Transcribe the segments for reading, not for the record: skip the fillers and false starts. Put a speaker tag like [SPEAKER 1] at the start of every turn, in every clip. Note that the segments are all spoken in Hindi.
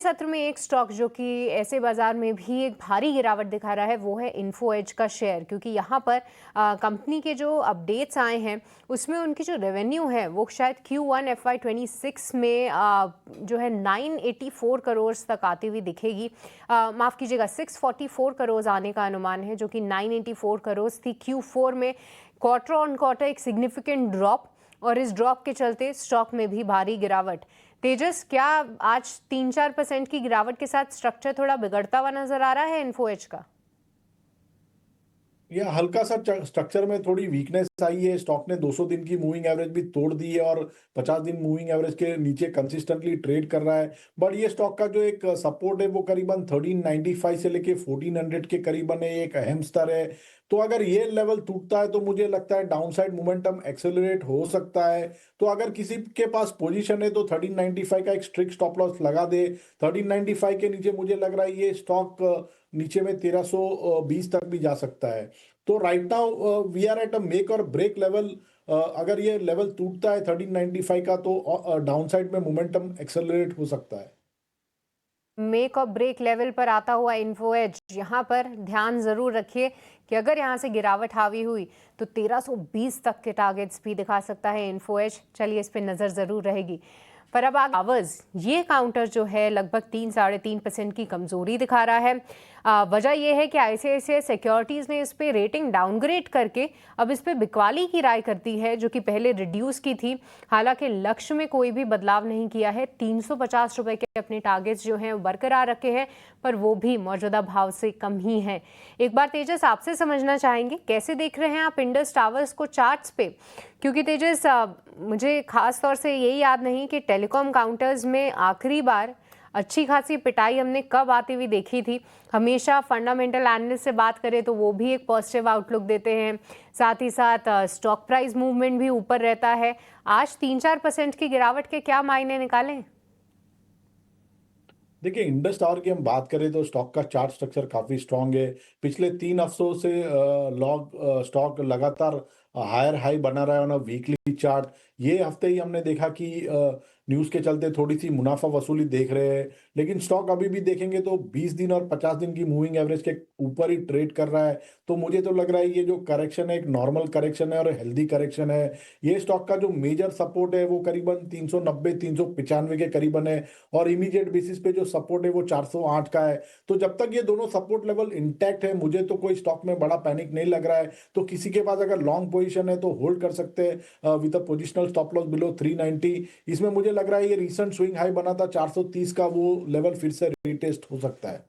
[SPEAKER 1] सत्र में एक स्टॉक जो कि ऐसे बाजार में भी एक भारी गिरावट दिखा रहा है वो है इन्फो एज का शेयर, क्योंकि यहाँ पर कंपनी के जो अपडेट्स आए हैं उसमें उनकी जो रेवेन्यू है वो शायद Q1 FY26 में जो है 984 करोड़ तक आती हुई दिखेगी। माफ़ कीजिएगा, 644 करोड़ आने का अनुमान है, जो कि 984 करोड़ थी Q4 में। क्वार्टर ऑन क्वार्टर एक सिग्निफिकेंट ड्रॉप, और इस ड्रॉप के चलते स्टॉक में भी भारी गिरावट। तेजस, क्या आज 3-4% की गिरावट के साथ स्ट्रक्चर थोड़ा बिगड़ता हुआ नजर आ रहा है इन्फो एज का?
[SPEAKER 2] या हल्का सा स्ट्रक्चर में थोड़ी वीकनेस आई है। स्टॉक ने 200 दिन की मूविंग एवरेज भी तोड़ दी है और 50 दिन मूविंग एवरेज के नीचे कंसिस्टेंटली ट्रेड कर रहा है। बट ये स्टॉक का जो एक सपोर्ट है वो करीबन 1395 से लेके 1400 के करीबन है, एक अहम स्तर है। तो अगर ये लेवल टूटता है तो मुझे लगता है डाउनसाइड मोमेंटम एक्सेलरेट हो सकता है। तो अगर किसी के पास पोजीशन है तो 1395 का एक स्ट्रिक्ट स्टॉप लॉस लगा दे। 1395 के नीचे मुझे लग रहा है ये स्टॉक नीचे में 1320 तक भी जा सकता है। तो right now we are at a make और ब्रेक लेवल। अगर ये लेवल टूटता है 1395 का तो डाउनसाइड में मोमेंटम एक्सेलरेट हो सकता है।
[SPEAKER 1] मेक और ब्रेक लेवल पर आता हुआ इन्फो एज, यहाँ पर ध्यान जरूर रखिए कि अगर यहाँ से गिरावट हावी हुई तो 1320 तक के टारगेट्स भी दिखा सकता है इन्फो एज। चलिए, इस पे नजर जरूर रहेगी। पर अब आवर्स, ये काउंटर जो है लगभग 3-3.5% की कमजोरी दिखा रहा है। वजह यह है कि ICICI सिक्योरिटीज ने इस पे रेटिंग डाउनग्रेड करके अब इस पे बिकवाली की राय करती है, जो कि पहले रिड्यूस की थी। हालांकि लक्ष्य में कोई भी बदलाव नहीं किया है। 350 रुपए के अपने टारगेट्स जो हैं बरकरार रखे हैं, पर वो भी मौजूदा भाव से कम ही है। एक बार तेजस, आपसे समझना चाहेंगे कैसे देख रहे हैं आप इंडस टावर्स को चार्ट्स पे, क्योंकि तेजस मुझे खास तौर से यही याद नहीं कि टेलीकॉम काउंटर्स में आखिरी बार अच्छी खासी पिटाई हमने कब आती हुई देखी थी। हमेशा फंडामेंटल एनालिस्ट से बात करें तो वो भी एक पॉजिटिव आउटलुक देते हैं, साथ ही साथ स्टॉक प्राइस मूवमेंट भी ऊपर रहता है। आज 3-4% की गिरावट के क्या मायने निकालें?
[SPEAKER 2] देखिए, इंडस टावर की हम बात करें तो स्टॉक का चार्ट स्ट्रक्चर काफी स्ट्रांग है। पिछले 3 हफ्तों से लॉग स्टॉक लगातार हायर हाई बना रहा है ऑन अ वीकली चार्ट। ये हफ्ते ही हमने देखा कि न्यूज के चलते थोड़ी सी मुनाफा वसूली देख रहे हैं, लेकिन स्टॉक अभी भी देखेंगे तो 20 दिन और 50 दिन की मूविंग एवरेज के ऊपर ही ट्रेड कर रहा है। तो मुझे तो लग रहा है ये जो करेक्शन है एक नॉर्मल करेक्शन है और हेल्दी करेक्शन है। ये स्टॉक का जो मेजर सपोर्ट है वो करीबन 390 395 के करीबन है, और इमीडिएट बेसिस पे जो सपोर्ट है वो 408 का है। तो जब तक ये दोनों सपोर्ट लेवल इंटैक्ट है मुझे तो कोई स्टॉक में बड़ा पैनिक नहीं लग रहा है। तो किसी के पास अगर लॉन्ग पोजीशन है तो होल्ड कर सकते हैं with a positional stop loss below 390। इसमें मुझे लग रहा है ये रिसेंट स्विंग हाई बना था 430 का, वो लेवल फिर से रीटेस्ट हो सकता है।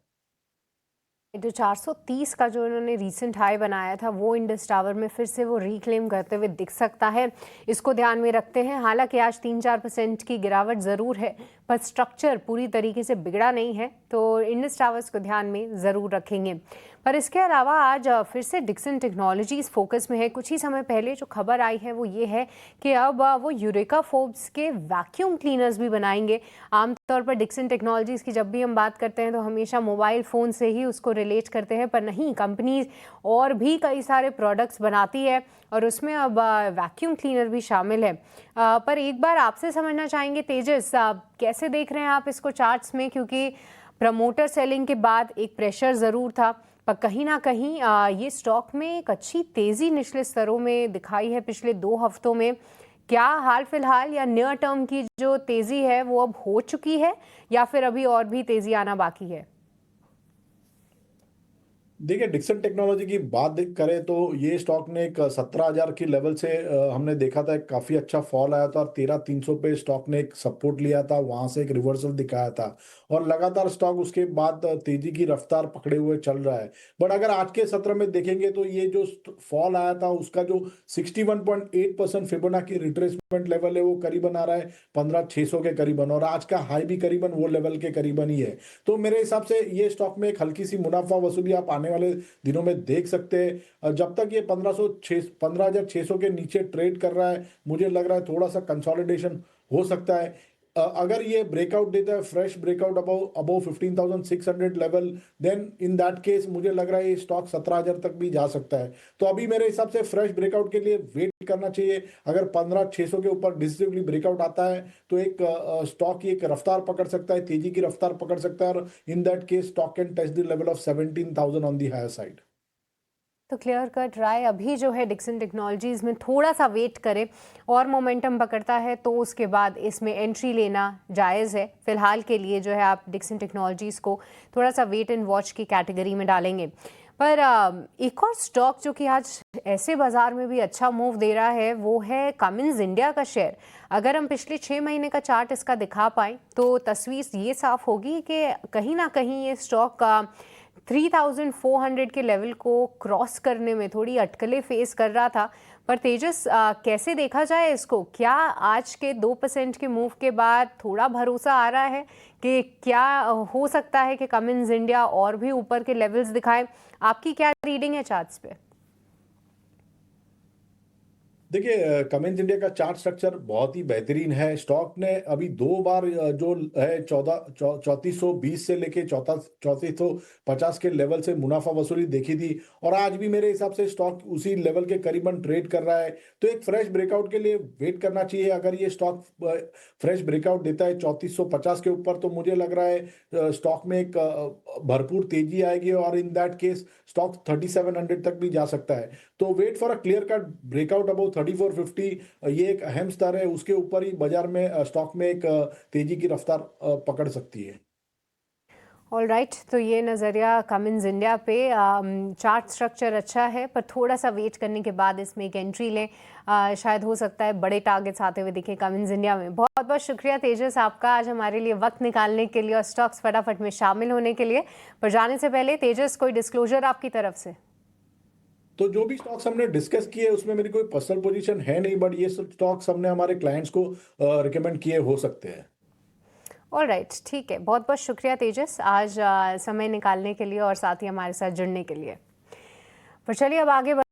[SPEAKER 1] जो 430 का जो इन्होंने रीसेंट हाई बनाया था वो इंडस टावर में फिर से वो रिक्लेम करते हुए दिख सकता है। इसको ध्यान में रखते हैं। हालांकि आज 3-4% की गिरावट ज़रूर है, पर स्ट्रक्चर पूरी तरीके से बिगड़ा नहीं है, तो इंडस टावर्स को ध्यान में ज़रूर रखेंगे। पर इसके अलावा आज फिर से डिक्सन टेक्नोलॉजीज फोकस में है। कुछ ही समय पहले जो खबर आई है वो ये है कि अब वो यूरेका फोर्ब्स के वैक्यूम क्लीनर्स भी बनाएंगे। आमतौर पर डिक्सन टेक्नोलॉजीज की जब भी हम बात करते हैं तो हमेशा मोबाइल फ़ोन से ही उसको रिलेट करते हैं, पर नहीं, कंपनी और भी कई सारे प्रोडक्ट्स बनाती है और उसमें अब वैक्यूम क्लीनर भी शामिल है। पर एक बार आपसे समझना चाहेंगे तेजस, कैसे देख रहे हैं आप इसको चार्ट्स में, क्योंकि प्रमोटर सेलिंग के बाद एक प्रेशर ज़रूर था, पर कहीं ना कहीं ये स्टॉक में एक अच्छी तेज़ी निचले स्तरों में दिखाई है पिछले 2 हफ्तों में। क्या हाल फिलहाल या नियर टर्म की जो तेज़ी है वो अब हो चुकी है, या फिर अभी और भी तेज़ी आना बाकी है?
[SPEAKER 2] देखिए, डिक्सन टेक्नोलॉजी की बात करें तो ये स्टॉक ने एक 17,000 की लेवल से हमने देखा था एक काफी अच्छा फॉल आया था, और 13,300 पे स्टॉक ने एक सपोर्ट लिया था, वहां से एक रिवर्सल दिखाया था, और लगातार स्टॉक उसके बाद तेजी की रफ्तार पकड़े हुए चल रहा है। बट अगर आज के सत्र में देखेंगे तो ये जो फॉल आया था उसका जो 61.8% फिबोनाची रिट्रेसमेंट लेवल है वो करीबन आ रहा है 15,600 के करीबन, और आज का हाई भी करीबन वो लेवल के करीबन ही है। तो मेरे हिसाब से ये स्टॉक में एक हल्की सी मुनाफा वसूली आप आने वाले दिनों में देख सकते हैं। जब तक ये 15,600 के नीचे ट्रेड कर रहा है मुझे लग रहा है थोड़ा सा कंसोलिडेशन हो सकता है। अगर ये ब्रेकआउट देता है, fresh breakout above 15,600 level, then in that case मुझे लग रहा है ये स्टॉक 17,000 तक भी जा सकता है। तो अभी मेरे हिसाब से फ्रेश ब्रेकआउट के लिए वेट करना चाहिए। अगर 15,600 के ऊपर डिसिसिवली ब्रेकआउट आता है तो एक स्टॉक एक रफ्तार पकड़ सकता है, तेजी की रफ्तार पकड़ सकता है, और in that case stock can touch the level of 17,000 on the higher side.
[SPEAKER 1] तो क्लियर कट राय अभी जो है डिक्सन टेक्नोलॉजीज़ में थोड़ा सा वेट करें और मोमेंटम पकड़ता है तो उसके बाद इसमें एंट्री लेना जायज़ है। फिलहाल के लिए जो है आप डिक्सन टेक्नोलॉजीज़ को थोड़ा सा वेट एंड वॉच की कैटेगरी में डालेंगे। पर एक और स्टॉक जो कि आज ऐसे बाजार में भी अच्छा मूव दे रहा है वो है कमिंस इंडिया का शेयर। अगर हम पिछले 6 महीने का चार्ट इसका दिखा पाएँ तो तस्वीर ये साफ होगी कि कहीं ना कहीं ये स्टॉक का 3,400 के लेवल को क्रॉस करने में थोड़ी अटकलें फेस कर रहा था। पर तेजस, कैसे देखा जाए इसको? क्या आज के 2% के मूव के बाद थोड़ा भरोसा आ रहा है कि क्या हो सकता है कि कमिंस इंडिया और भी ऊपर के लेवल्स दिखाए? आपकी क्या रीडिंग है चार्ट्स पे?
[SPEAKER 2] देखिए, कमिंस इंडिया का चार्ट स्ट्रक्चर बहुत ही बेहतरीन है। स्टॉक ने अभी 2 बार जो है 3420 से लेके 3450 के लेवल से मुनाफा वसूली देखी थी, और आज भी मेरे हिसाब से स्टॉक उसी लेवल के करीबन ट्रेड कर रहा है। तो एक फ्रेश ब्रेकआउट के लिए वेट करना चाहिए। अगर ये स्टॉक फ्रेश ब्रेकआउट देता है 3450 के ऊपर तो मुझे लग रहा है स्टॉक में एक भरपूर तेजी आएगी, और इन दैट केस स्टॉक 3700 तक भी जा सकता है। तो wait for a clear cut breakout about 3450, ये एक अहम स्तर है। उसके ऊपर ही बाजार में स्टॉक में एक तेजी की रफ्तार पकड़ सकती है।
[SPEAKER 1] ऑल राइट, तो ये नज़रिया कमिंस इंडिया पे। चार्ट स्ट्रक्चर अच्छा है पर थोड़ा सा वेट करने के बाद इसमें एक एंट्री लें। शायद हो सकता है बड़े टारगेट्स आते हुए दिखें कमिंस इंडिया में। बहुत बहुत शुक्रिया तेजस आपका आज हमारे लिए वक्त निकालने के लिए और स्टॉक्स फटाफट में शामिल होने के लिए। पर जाने से पहले तेजस, कोई डिस्क्लोजर आपकी तरफ से?
[SPEAKER 2] तो जो भी स्टॉक्स हमने डिस्कस किए उसमें मेरी कोई पर्सनल पोजीशन है नहीं, बट ये सब स्टॉक्स हमने हमारे क्लाइंट्स को रिकमेंड किए हो सकते हैं।
[SPEAKER 1] ऑल राइट, ठीक है। बहुत बहुत शुक्रिया तेजस आज समय निकालने के लिए और साथ ही हमारे साथ जुड़ने के लिए। पर चलिए अब आगे